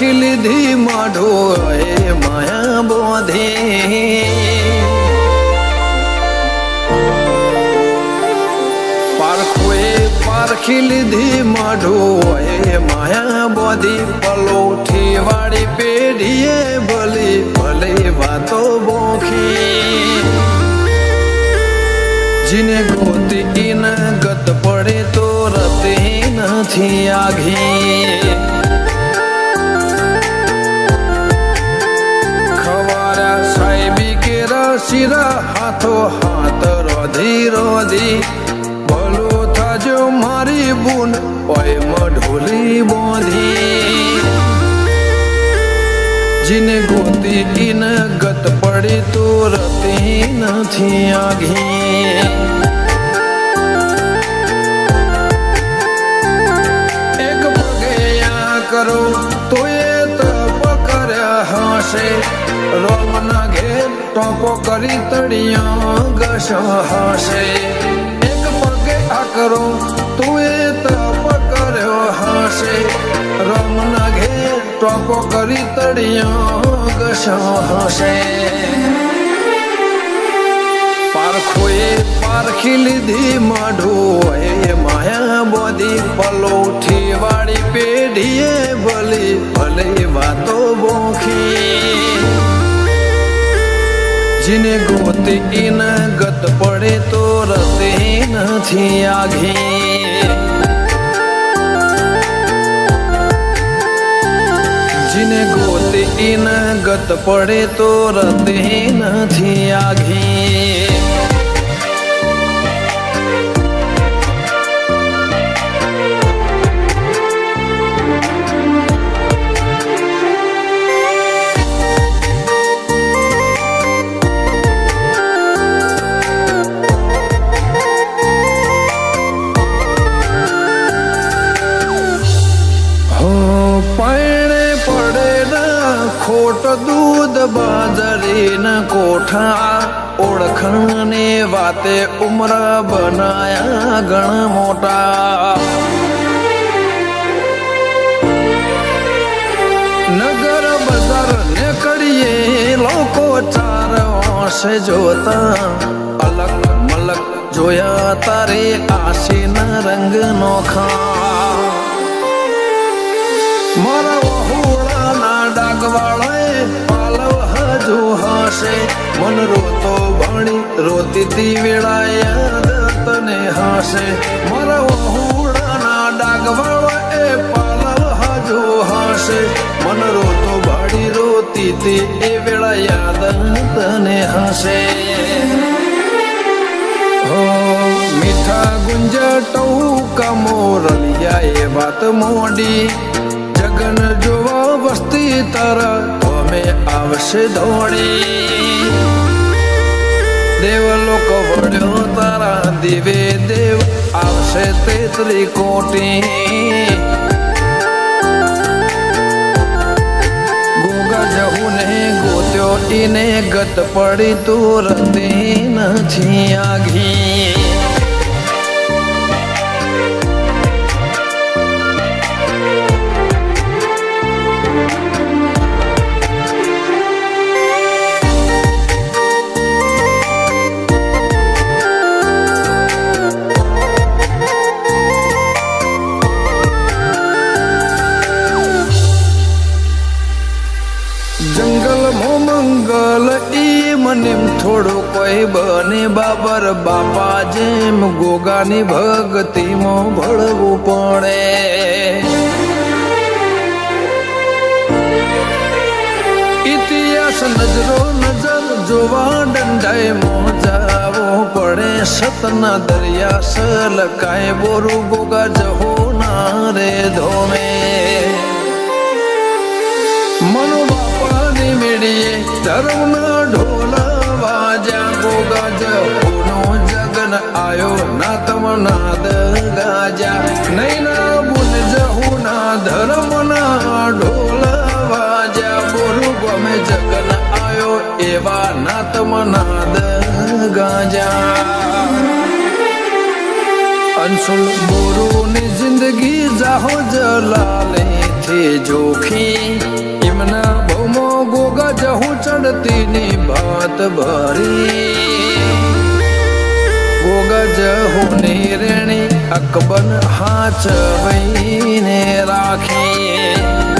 પારખી લીધી માઢો એ માયા બોધે પારખી લીધી માઢો એ માયા બોધી પલોઠી વાળી પેઢીએ ભલે ભલે વાતો બોખી જીને ગોતી ન ગત પડે તો રતે નથી આઘી ખવારા સાહેબી કેરા શિરા હાથો હાથ રોધી રોધી ભલો થાજો મારી બુન ઓય ઢોલી બોધી જીને ગોતી ન ગત પડે તો રતે નથી આઘી એક પગે આ કરો તો એ તપ કર્યા હશે રોમના ઘેર ટોપો કરી તળિયા ઘસ હશે એક પગે આ કરો તું એ તપ કર્યો હશે રોમના ઘેર ટોપો કરી તળિયા ઘસ હશે પારખોએ પારખી લીધી માઢો એ માયા બોધી પલોઠી વાળી પેઢીએ ભલે ભલે વાતો બોખી જીને ગોતી ન ગત પડે તો રતે નથી આઘી જીને ગોતી ન ગત પડે તો રતે નથી આઘી ખોટ દૂધ બાજરી ના કોઠા ઓળખણ ને વાતે ઉમર બનાયા ગણ મોટા નગર બજાર ને કડીએ લોકો ચાર વર્ષે જોતા અલગ મલક જોયા તારે આશીના રંગ નોખા મારા વહુડાના ડાગવાળાએ પાલવ હજુ હશે મન રોતો ભણી રોતી વેળા યાદ તને હશે મારા વહુડાના ડાગવાળાએ પાલવ હજુ હશે મન રોતો ભાડી રોતી એ વેળા યાદ તને હશે મીઠા ગુંજ ટૌકા મોરલિયા એ વાત મોડી જગન જોવા વસ્તી તારા અમે આવશે દોડી દેવ લોક વડ્યો તારા દિવે દેવ આવશે તેતરી કોટી ગોગા જહુ ને ગોત્યો ઈને ગત પડી તું રતે નથી આઘી મંગલ ઈ મને થોડું કોઈ બને બાબર બાપા જેમ ગોગાની ભક્તિમાં ભળવું પડે ઇતિહાસ નજરો નજર જોવા દંડાએ મોજાવો પડે સતના દરિયા સલકાય બોરું ગોગા જહો ના રે ધોમે મનો બાપાની મેળીએ ધર્મના ઢોલ વાજા ગોગા જહુનો જગન આયો ના તમનાદ ગાજા નૈના બુન જહુના ધર્મના ઢોલ વાજા બોરુ ગમે જગન આયો એવા ના તમનાદ ગાજા અંશુલ બોરુની જિંદગી જિંદગી જાહો જલાલે થી જોખી એમના ભમો ગોગા જહું ચડતી ની ભાત ભરી ગોગા જહું ની રેણી અકબન હાચ વહીને રાખી